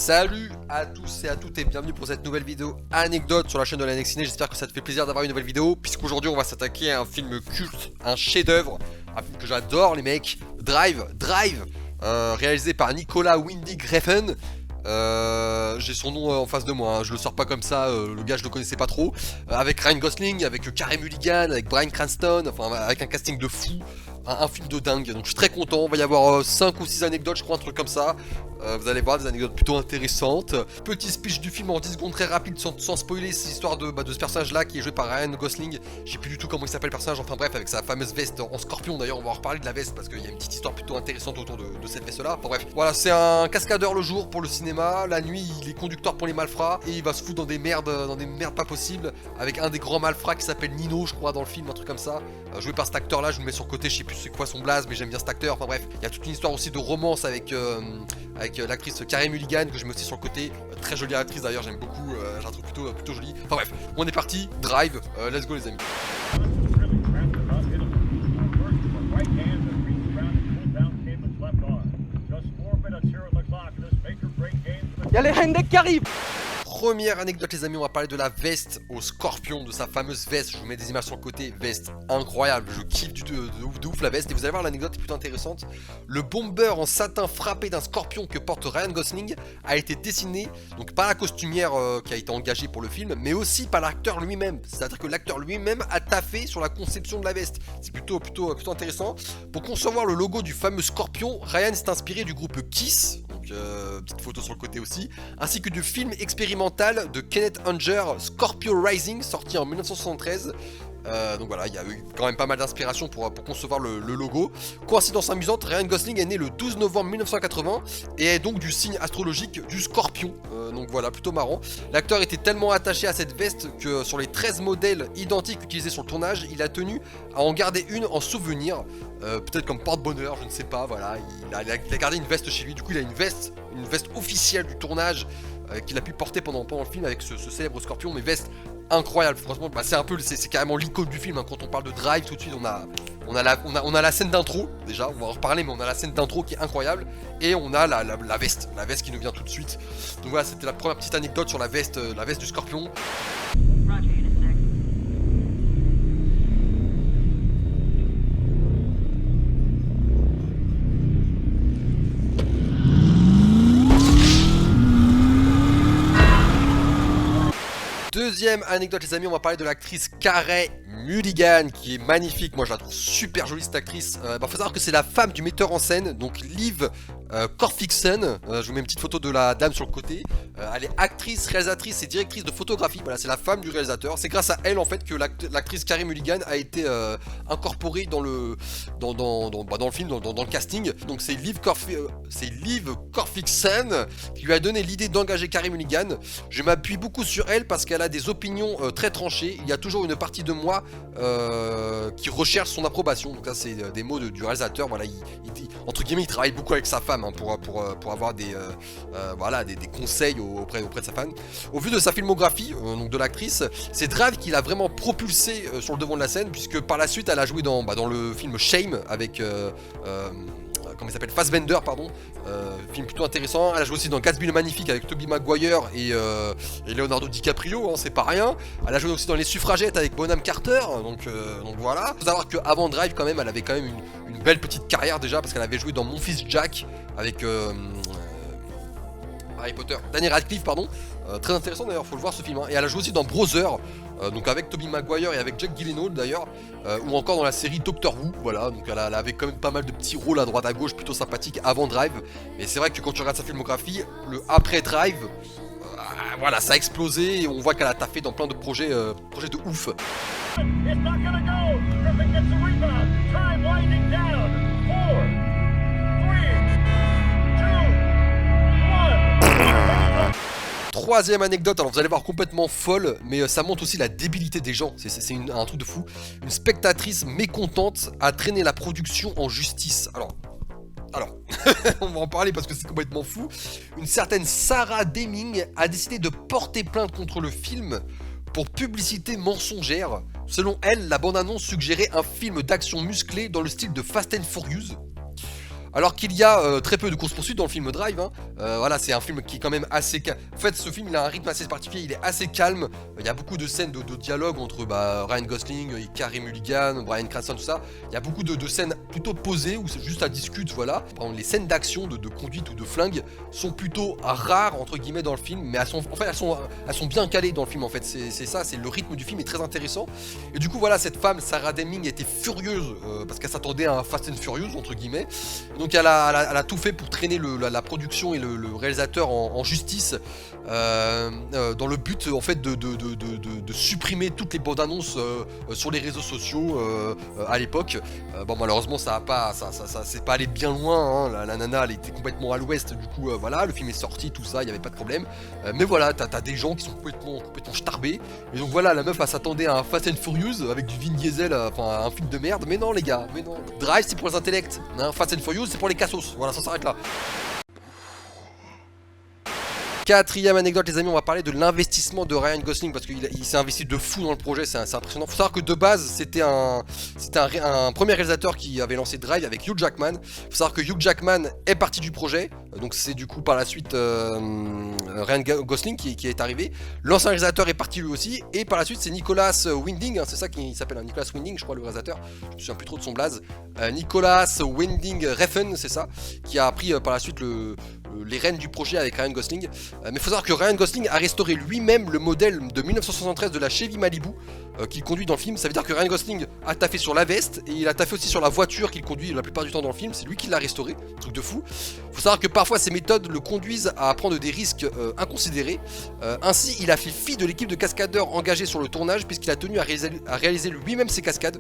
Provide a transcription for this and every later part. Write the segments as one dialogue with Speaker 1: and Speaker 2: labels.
Speaker 1: Salut à tous et à toutes et bienvenue pour cette nouvelle vidéo anecdote sur la chaîne de l'Annex Ciné. J'espère que ça te fait plaisir d'avoir une nouvelle vidéo, puisqu'aujourd'hui on va s'attaquer à un film culte, un chef-d'œuvre, un film que j'adore les mecs, Drive, réalisé par Nicolas Winding Refn. J'ai son nom en face de moi, hein. Je le sors pas comme ça, le gars je le connaissais pas trop. Avec Ryan Gosling, avec Carey Mulligan, avec Bryan Cranston, enfin avec un casting de fou. Un film de dingue, donc je suis très content. Il va y avoir 5 ou 6 anecdotes, je crois, un truc comme ça. Vous allez voir des anecdotes plutôt intéressantes. Petit speech du film en 10 secondes très rapide sans spoiler. C'est l'histoire de ce personnage là qui est joué par Ryan Gosling. Je sais plus du tout comment il s'appelle le personnage, enfin bref, avec sa fameuse veste en scorpion. D'ailleurs on va en reparler de la veste parce qu'il y a une petite histoire plutôt intéressante autour de cette veste là. Enfin bref, voilà, c'est un cascadeur le jour pour le cinéma. La nuit il est conducteur pour les malfrats. Et il va se foutre dans des merdes pas possibles. Avec un des grands malfrats qui s'appelle Nino, je crois, dans le film, un truc comme ça. Joué par cet acteur là, je vous le mets sur le côté, je sais plus c'est quoi son blaze, mais j'aime bien cet acteur. Enfin bref, il y a toute une histoire aussi de romance avec l'actrice Carey Mulligan que je mets aussi sur le côté. Très jolie actrice d'ailleurs, j'aime beaucoup, je la trouve plutôt jolie. Enfin bref, on est parti, Drive, let's go les amis.
Speaker 2: Y'a les Hendek qui arrivent.
Speaker 1: Première anecdote les amis, on va parler de la veste au scorpion, de sa fameuse veste. Je vous mets des images sur le côté, veste incroyable, je kiffe de ouf la veste. Et vous allez voir, l'anecdote est plutôt intéressante. Le bomber en satin frappé d'un scorpion que porte Ryan Gosling a été dessiné donc par la costumière qui a été engagée pour le film, mais aussi par l'acteur lui-même. C'est-à-dire que l'acteur lui-même a taffé sur la conception de la veste. C'est plutôt intéressant. Pour concevoir le logo du fameux scorpion, Ryan s'est inspiré du groupe Kiss, donc petite photo sur le côté aussi, ainsi que du film expérimental de Kenneth Anger, Scorpio Rising, sorti en 1973. Donc voilà, il y a eu quand même pas mal d'inspiration pour concevoir le logo. Coïncidence amusante, Ryan Gosling est né le 12 novembre 1980 et est donc du signe astrologique du scorpion. Donc voilà, plutôt marrant. L'acteur était tellement attaché à cette veste que sur les 13 modèles identiques utilisés sur le tournage, il a tenu à en garder une en souvenir. Peut-être comme porte-bonheur, je ne sais pas, voilà. Il a gardé une veste chez lui, du coup il a une veste officielle du tournage qu'il a pu porter pendant le film avec ce célèbre scorpion, mais veste incroyable, franchement, bah c'est carrément l'icône du film, hein. Quand on parle de Drive, tout de suite on a la scène d'intro, déjà, on va en reparler, mais on a la scène d'intro qui est incroyable, et on a la veste qui nous vient tout de suite. Donc voilà, c'était la première petite anecdote sur la veste du scorpion. Deuxième anecdote les amis, on va parler de l'actrice Carey Mulligan qui est magnifique, moi je la trouve super jolie cette actrice. Faut savoir que c'est la femme du metteur en scène, donc Liv Corfixon. Je vous mets une petite photo de la dame sur le côté. Elle est actrice, réalisatrice et directrice de photographie, voilà, c'est la femme du réalisateur. C'est grâce à elle en fait que l'actrice Carey Mulligan a été incorporée dans le film, dans le casting. Donc c'est Liv Corfixon qui lui a donné l'idée d'engager Carey Mulligan. Je m'appuie beaucoup sur elle parce qu'elle a des opinions très tranchées. Il y a toujours une partie de moi qui recherche son approbation. Donc là c'est des mots du réalisateur. Voilà, entre guillemets il travaille beaucoup avec sa femme, hein, pour avoir des conseils auprès de sa femme. Au vu de sa filmographie, donc de l'actrice, c'est Drive qui l'a vraiment propulsée sur le devant de la scène, puisque par la suite elle a joué dans le film Shame avec comment il s'appelle, Fassbender, pardon, film plutôt intéressant. Elle a joué aussi dans Gatsby le Magnifique avec Tobey Maguire et Leonardo DiCaprio, hein, c'est pas rien. Elle a joué aussi dans Les Suffragettes avec Bonham Carter, donc voilà. Faut savoir qu'avant Drive quand même, elle avait quand même une belle petite carrière déjà, parce qu'elle avait joué dans Mon Fils Jack avec Harry Potter, Daniel Radcliffe, pardon. Très intéressant d'ailleurs, faut le voir ce film, hein. Et elle a joué aussi dans Brother, donc avec Tobey Maguire et avec Jake Gyllenhaal d'ailleurs, ou encore dans la série Doctor Who, voilà. Donc elle avait quand même pas mal de petits rôles à droite à gauche plutôt sympathiques avant Drive. Et c'est vrai que quand tu regardes sa filmographie, le après Drive, voilà, ça a explosé et on voit qu'elle a taffé dans plein de projets de ouf. Troisième anecdote, alors vous allez voir complètement folle, mais ça montre aussi la débilité des gens, c'est un truc de fou. Une spectatrice mécontente a traîné la production en justice. Alors, on va en parler parce que c'est complètement fou. Une certaine Sarah Deming a décidé de porter plainte contre le film pour publicité mensongère. Selon elle, la bande-annonce suggérait un film d'action musclé dans le style de Fast and Furious. Alors qu'il y a très peu de courses-poursuites dans le film Drive, hein. Voilà, c'est un film qui est quand même assez calme. En fait, ce film, il a un rythme assez particulier, il est assez calme. Il y a beaucoup de scènes de dialogue entre Ryan Gosling, Carey Mulligan, Bryan Cranston, tout ça. Il y a beaucoup de scènes plutôt posées, où c'est juste à discute, voilà. Par exemple, les scènes d'action, de conduite ou de flingue sont plutôt rares, entre guillemets, dans le film, mais elles sont bien calées dans le film, en fait. C'est ça, c'est le rythme du film est très intéressant. Et du coup, voilà, cette femme, Sarah Deming, était furieuse, parce qu'elle s'attendait à un Fast and Furious, entre guillemets. Donc elle a tout fait pour traîner la production et le réalisateur en justice, dans le but en fait de supprimer toutes les bandes annonces sur les réseaux sociaux à l'époque. Bon, malheureusement ça c'est pas allé bien loin, hein. La nana elle était complètement à l'ouest, du coup voilà, le film est sorti, tout ça, il n'y avait pas de problème. Mais voilà, t'as des gens qui sont complètement starbés. Et donc voilà, la meuf elle s'attendait à un Fast and Furious avec du Vin Diesel, enfin un film de merde. Mais non les gars, mais non. Drive c'est pour les intellects, hein. Fast and Furious c'est pour les cassos. Voilà, ça s'arrête là. Quatrième anecdote les amis, on va parler de l'investissement de Ryan Gosling parce qu'il s'est investi de fou dans le projet, c'est impressionnant. Faut savoir que de base c'était un premier réalisateur qui avait lancé Drive avec Hugh Jackman. Faut savoir que Hugh Jackman est parti du projet, donc c'est du coup par la suite Ryan Gosling qui est arrivé. L'ancien réalisateur est parti lui aussi, et par la suite c'est Nicolas Winding, hein, c'est ça qu'il s'appelle, hein, Nicolas Winding je crois le réalisateur, je me souviens plus trop de son blaze. Nicolas Winding Refn, c'est ça, qui a pris par la suite les rênes du projet avec Ryan Gosling. Mais il faut savoir que Ryan Gosling a restauré lui-même le modèle de 1973 de la Chevy Malibu qu'il conduit dans le film. Ça veut dire que Ryan Gosling a taffé sur la veste et il a taffé aussi sur la voiture qu'il conduit la plupart du temps dans le film. C'est lui qui l'a restauré, truc de fou. Il faut savoir que parfois ces méthodes le conduisent à prendre des risques inconsidérés. Ainsi, il a fait fi de l'équipe de cascadeurs engagés sur le tournage puisqu'il a tenu à réaliser lui-même ses cascades.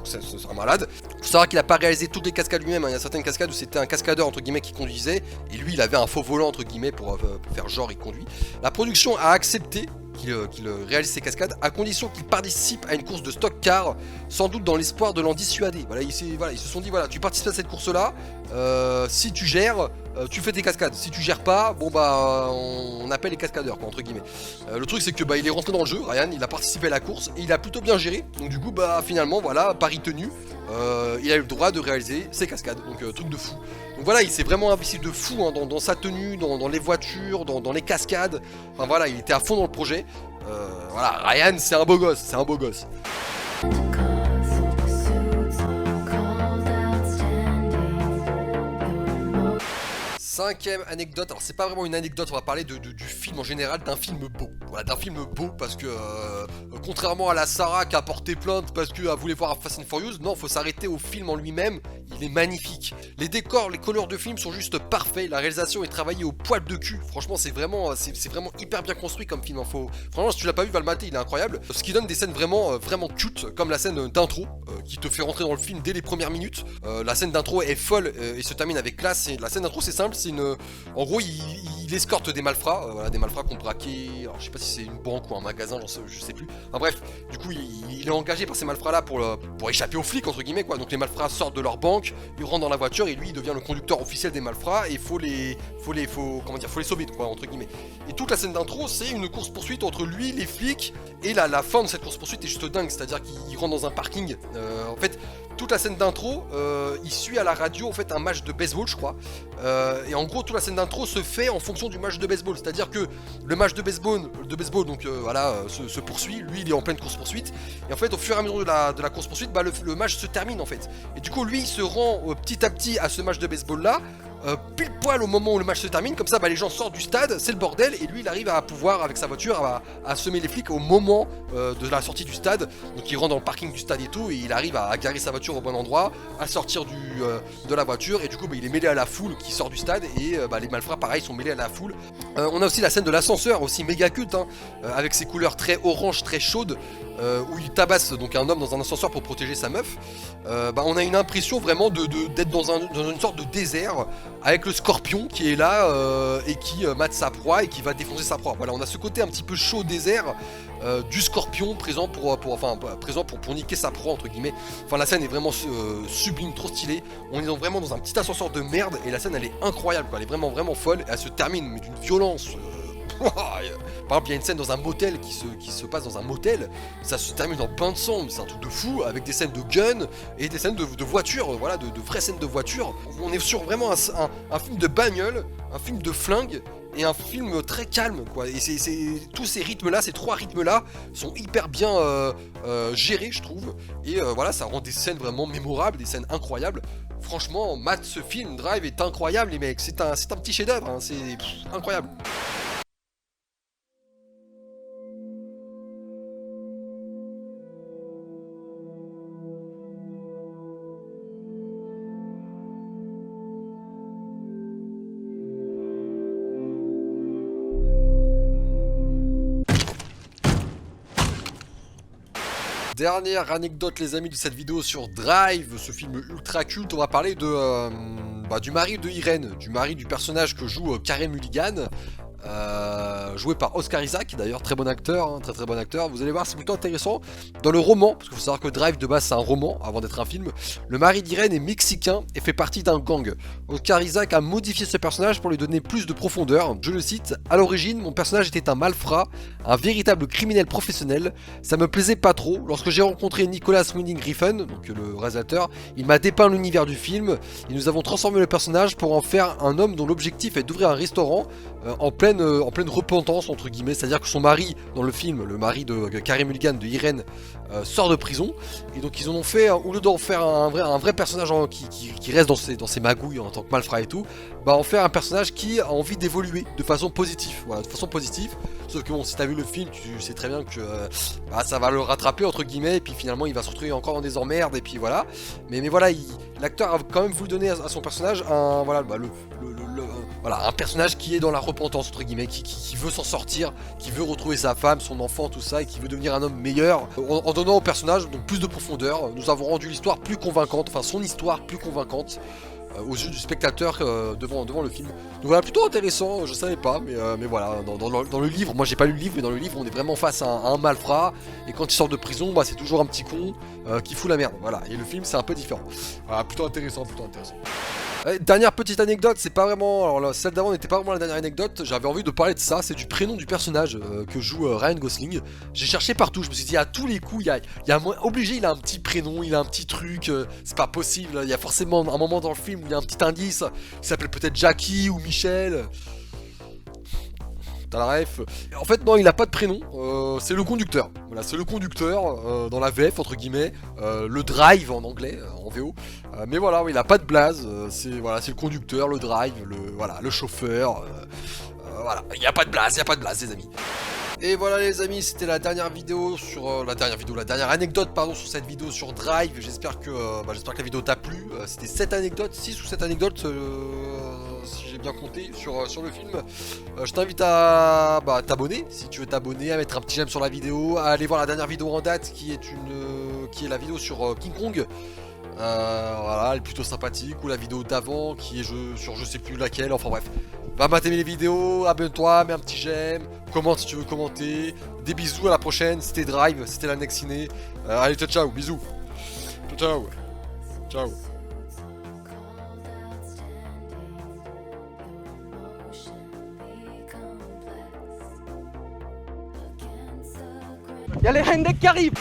Speaker 1: C'est un malade. Faut savoir qu'il a pas réalisé toutes les cascades lui-même, hein. Il y a certaines cascades où c'était un cascadeur entre guillemets qui conduisait et lui il avait un faux volant entre guillemets pour faire genre il conduit. La production a accepté qu'il réalise ses cascades à condition qu'il participe à une course de stock car, sans doute dans l'espoir de l'en dissuader. Voilà, ils se sont dit voilà, tu participes à cette course là, si tu gères, tu fais tes cascades. Si tu gères pas, bon on appelle les cascadeurs quoi, entre guillemets. Le truc c'est que il est rentré dans le jeu, Ryan, il a participé à la course et il a plutôt bien géré. Donc du coup finalement voilà, pari tenu, il a eu le droit de réaliser ses cascades. Donc truc de fou. Donc voilà, il s'est vraiment investi de fou hein, dans sa tenue, dans les voitures, dans les cascades. Enfin voilà, il était à fond dans le projet. Voilà, Ryan c'est un beau gosse, c'est un beau gosse. Cinquième anecdote, alors c'est pas vraiment une anecdote, on va parler du film en général, d'un film beau. Voilà, d'un film beau parce que contrairement à la Sarah qui a porté plainte parce qu'elle voulait voir un Fast and Furious, non, faut s'arrêter au film en lui-même, il est magnifique. Les décors, les couleurs de film sont juste parfaits, la réalisation est travaillée au poil de cul. Franchement, c'est vraiment hyper bien construit comme film. Franchement, si tu l'as pas vu, va le mater, il est incroyable. Ce qui donne des scènes vraiment cute, comme la scène d'intro qui te fait rentrer dans le film dès les premières minutes. La scène d'intro est folle et se termine avec classe. La scène d'intro, c'est simple, en gros, il escorte des malfrats, voilà, des malfrats qui ont braqué, alors je sais pas si c'est une banque ou un magasin, je sais plus. Enfin bref, du coup, il est engagé par ces malfrats-là pour échapper aux flics, entre guillemets, quoi. Donc les malfrats sortent de leur banque, ils rentrent dans la voiture et lui, il devient le conducteur officiel des malfrats et il faut les sauver, quoi, entre guillemets. Et toute la scène d'intro, c'est une course-poursuite entre lui, les flics, et la fin de cette course-poursuite est juste dingue, c'est-à-dire qu'il rentre dans un parking. En fait, toute la scène d'intro, il suit à la radio en fait un match de baseball, je crois. Et en gros, toute la scène d'intro se fait en fonction du match de baseball. C'est-à-dire que le match de baseball, donc se poursuit. Lui, il est en pleine course-poursuite. Et en fait, au fur et à mesure de la course-poursuite, le match se termine en fait. Et du coup, lui, il se rend petit à petit à ce match de baseball-là. Pile poil au moment où le match se termine, comme ça les gens sortent du stade, c'est le bordel, et lui il arrive à pouvoir avec sa voiture à semer les flics au moment de la sortie du stade. Donc il rentre dans le parking du stade et tout, et il arrive à garer sa voiture au bon endroit, à sortir de la voiture, et du coup il est mêlé à la foule qui sort du stade, et les malfrats pareil sont mêlés à la foule. On a aussi la scène de l'ascenseur, aussi méga culte, hein, avec ses couleurs très orange, très chaudes, où il tabasse donc un homme dans un ascenseur pour protéger sa meuf. On a une impression vraiment d'être dans une sorte de désert, avec le scorpion qui est là et qui mate sa proie et qui va défoncer sa proie. Voilà, on a ce côté un petit peu chaud désert du scorpion présent pour niquer sa proie entre guillemets. Enfin la scène est vraiment sublime, trop stylée. On est vraiment dans un petit ascenseur de merde et la scène elle est incroyable quoi. Elle est vraiment folle et elle se termine mais d'une violence Par exemple, il y a une scène dans un motel qui se passe dans un motel, ça se termine en bain de sang, mais c'est un truc de fou, avec des scènes de gun et des scènes de voiture, voilà, de vraies scènes de voiture. On est sur vraiment un film de bagnole, un film de flingue, et un film très calme, quoi. Et tous ces rythmes-là, ces trois rythmes-là, sont hyper bien gérés, je trouve. Et voilà, ça rend des scènes vraiment mémorables, des scènes incroyables. Franchement, Matt, ce film, Drive, est incroyable, les mecs. C'est un petit chef-d'œuvre, hein. C'est incroyable. Dernière anecdote les amis de cette vidéo sur Drive, ce film ultra culte, on va parler de du mari de Irène, du mari du personnage que joue Carey Mulligan, joué par Oscar Isaac, d'ailleurs très bon acteur, hein, très bon acteur. Vous allez voir, c'est plutôt intéressant. Dans le roman, parce qu'il faut savoir que Drive de base c'est un roman avant d'être un film, le mari d'Irène est mexicain et fait partie d'un gang. Oscar Isaac a modifié ce personnage pour lui donner plus de profondeur. Je le cite: à l'origine, mon personnage était un malfrat, un véritable criminel professionnel. Ça me plaisait pas trop. Lorsque j'ai rencontré Nicholas Winding Refn, donc le réalisateur, il m'a dépeint l'univers du film et nous avons transformé le personnage pour en faire un homme dont l'objectif est d'ouvrir un restaurant en pleine repentance entre guillemets, c'est-à-dire que son mari dans le film, le mari de Carey Mulligan, de Irène, sort de prison, et donc ils en ont fait, au lieu d'en faire un vrai personnage qui reste dans ses magouilles en tant que malfrat et tout, bah en faire un personnage qui a envie d'évoluer de façon positive, voilà, de façon positive. Sauf que bon, si t'as vu le film, tu sais très bien que ça va le rattraper entre guillemets, et puis finalement il va se retrouver encore dans des emmerdes, et puis voilà. Mais voilà, l'acteur a quand même voulu donner à son personnage un voilà, un personnage qui est dans la repentance entre guillemets, qui veut s'en sortir, qui veut retrouver sa femme, son enfant, tout ça, et qui veut devenir un homme meilleur. En donnant au personnage donc plus de profondeur, nous avons rendu l'histoire plus convaincante, enfin son histoire plus convaincante aux yeux du spectateur devant le film. Donc voilà, plutôt intéressant, je savais pas, mais voilà, dans le livre, moi j'ai pas lu le livre, mais dans le livre on est vraiment face à un malfrat, et quand il sort de prison, bah, c'est toujours un petit con qui fout la merde, voilà, et le film c'est un peu différent. Voilà, plutôt intéressant, plutôt intéressant. Dernière petite anecdote, c'est pas vraiment, alors celle d'avant n'était pas vraiment la dernière anecdote, j'avais envie de parler de ça, c'est du prénom du personnage que joue Ryan Gosling. J'ai cherché partout, je me suis dit à tous les coups, obligé, il a un petit prénom, il a un petit truc, c'est pas possible, il y a forcément un moment dans le film où il y a un petit indice, il s'appelle peut-être Jackie ou Michel. T'as la ref. En fait non, il a pas de prénom, c'est le conducteur. Voilà, c'est le conducteur dans la VF entre guillemets, le drive en anglais, en VO. Mais voilà, il a pas de blaze, c'est le conducteur, le drive, le chauffeur. Voilà, il n'y a pas de blaze les amis. Et voilà les amis, c'était la dernière vidéo sur la dernière anecdote pardon sur cette vidéo sur Drive. J'espère que la vidéo t'a plu. C'était 7 anecdotes, 6 ou 7 anecdotes si j'ai bien compté sur le film. Je t'invite à t'abonner si tu veux t'abonner, à mettre un petit j'aime sur la vidéo, à aller voir la dernière vidéo en date qui est la vidéo sur King Kong. Voilà, elle est plutôt sympathique, ou la vidéo d'avant qui est sur je sais plus laquelle, enfin bref. Va mater les vidéos, abonne-toi, mets un petit j'aime, commente si tu veux commenter. Des bisous, à la prochaine, c'était Drive, c'était la Next Ciné. Allez, ciao, bisous. Ciao.
Speaker 2: Y'a les Hendek qui arrivent.